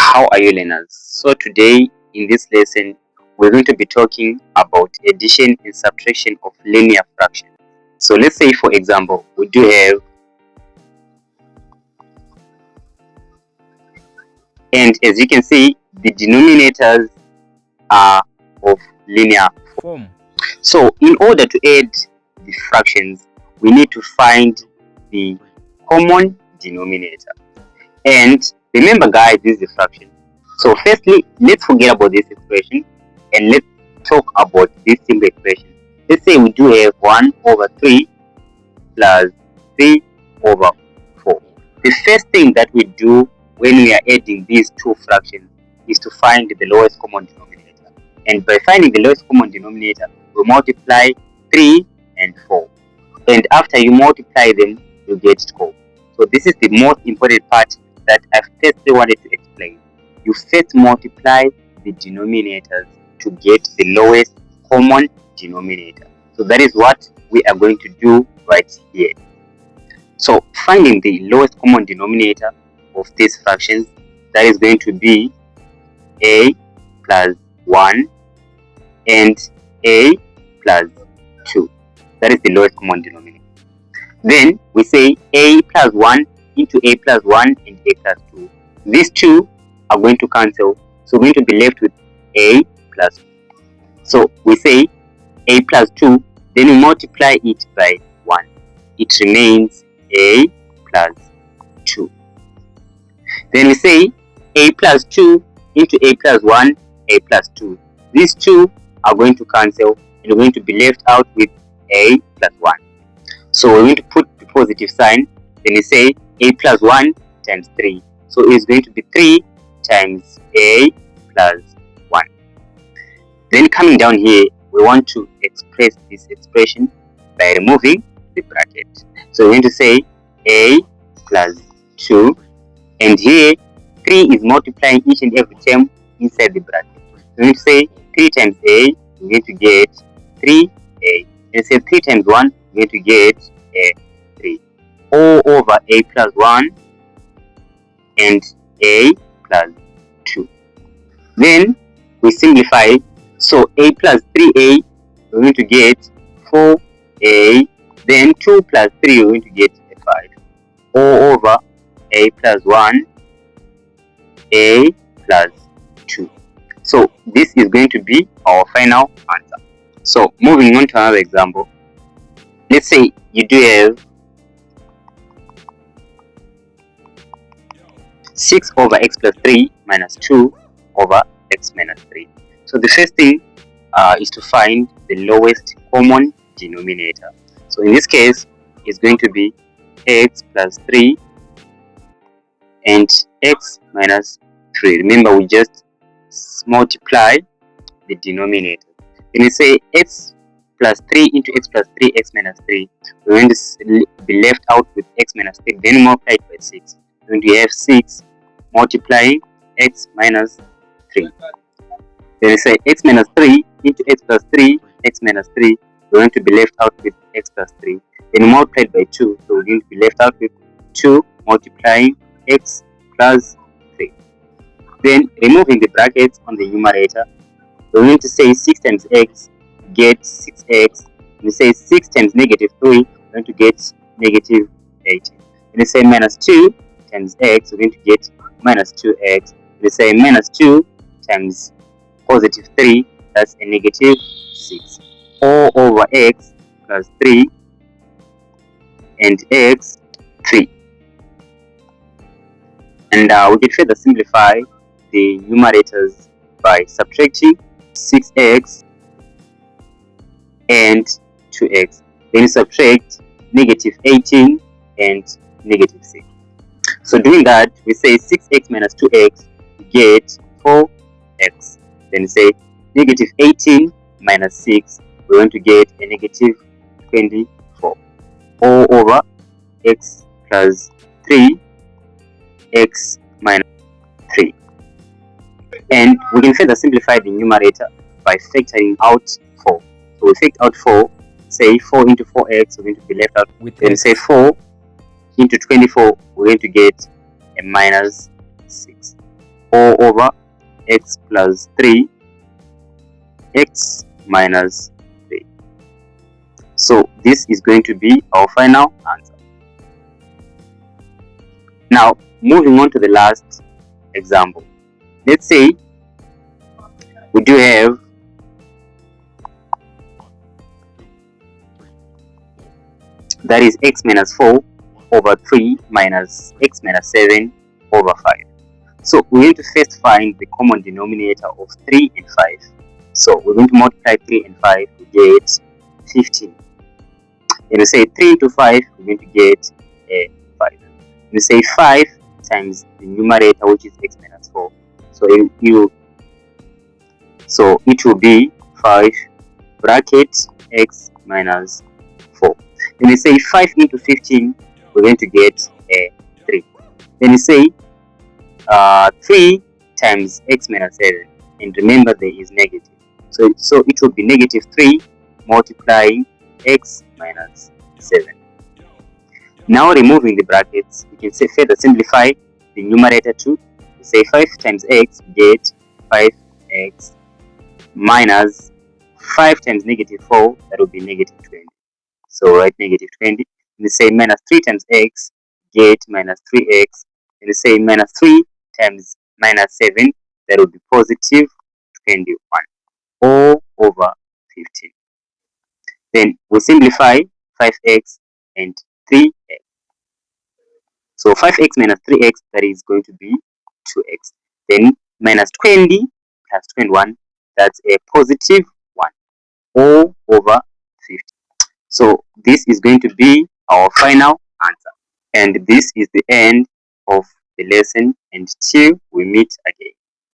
How are you, learners? So today in this lesson we're going to be talking about addition and subtraction of linear fractions. So let's say, for example, we do have, and as you can see, the denominators are of linear form. So in order to add the fractions, we need to find the common denominator. And remember, guys, this is a fraction. So firstly, let's forget about this expression and let's talk about this simple expression. Let's say we do have 1 over 3 plus 3 over 4. The first thing that we do when we are adding these two fractions is to find the lowest common denominator. And by finding the lowest common denominator, we multiply 3 and 4. And after you multiply them, you get 12. So this is the most important part that I firstly wanted to explain. You first multiply the denominators to get the lowest common denominator. So that is what we are going to do right here. So finding the lowest common denominator of these fractions, that is going to be a plus 1 and a plus 2. That is the lowest common denominator. Then we say a plus 1 into a plus 1 and a plus 2. These two are going to cancel, so we're going to be left with a plus 2. So we say a plus 2, then we multiply it by 1. It remains a plus 2. Then we say a plus 2 into a plus 1, a plus 2. These two are going to cancel, and we're going to be left out with a plus 1. So we're going to put the positive sign, then we say a plus 1 times 3. So it's going to be 3 times a plus 1. Then coming down here, we want to express this expression by removing the bracket. So we're going to say a plus 2, and here 3 is multiplying each and every term inside the bracket. So we're going to say 3 times a, we're going to get 3a. And say 3 times 1, we're going to get a 3. All over a plus 1 and a plus 2. Then we simplify. So a plus 3a, we're going to get 4a. Then 2 plus 3, we're going to get a 5. All over a plus 1, a plus 2. So this is going to be our final answer. So moving on to another example. Let's say you do have 6 over x plus 3 minus 2 over x minus 3. So the first thing is to find the lowest common denominator. So in this case, it's going to be x plus 3 and x minus 3. Remember, we just multiply the denominator. When you say x plus 3 into x plus 3, x minus 3, we're going to be left out with x minus 3. Then multiply it by 6. Then we have 6 multiplying x minus 3. Then we say x minus 3 into x plus 3, x minus 3. We're going to be left out with x plus 3. Then multiply it by 2. So we're going to be left out with 2 multiplying x plus 3. Then removing the brackets on the numerator, we're going to say 6 times x get 6x. We say 6 times negative 3, we're going to get negative 18. When we say minus 2 times x, we're going to get minus 2x. When we say minus 2 times positive 3, that's a negative 6. All over x plus 3 and x 3. And we can further simplify the numerators by subtracting 6x and 2x. Then you subtract negative 18 and negative 6. So doing that, we say 6x minus 2x, we get 4x. Then we say negative 18 minus 6, we're going to get a negative 24. All over x plus 3, x minus 3. And we can further simplify the numerator by factoring out 4. So we factor out 4, say 4 into 4x, we're going to be left out with, then say 4 into 24, we're going to get a minus 6. 4 over x plus 3 x minus 3. So this is going to be our final answer. Now moving on to the last example. Let's say we do have that is x minus 4 over 3 minus x minus 7 over 5. So we need to first find the common denominator of 3 and 5. So we're going to multiply 3 and 5 to get 15. When we say 3 into 5, we're going to get 5. When we say 5 times the numerator, which is x minus 4. So it will be 5 bracket x minus 4. When we say 5 into 15, we're going to get 3. Then we say 3 times x minus 7, and remember there is negative. So it will be negative 3 multiplying x minus 7. Now removing the brackets, we can say further simplify the numerator too. We say 5 times x, we get 5x minus 5 times negative 4, that will be negative 20. So write negative 20. We say minus 3 times x, get minus 3x. And we say minus 3 times minus 7, that will be positive 21 all over 15. Then we simplify 5x and 3x. So 5x minus 3x, that is going to be 2x. Then minus 20 plus 21, that's a positive 1 all over 15. So this is going to be our final answer. And this is the end of the lesson, until we meet again.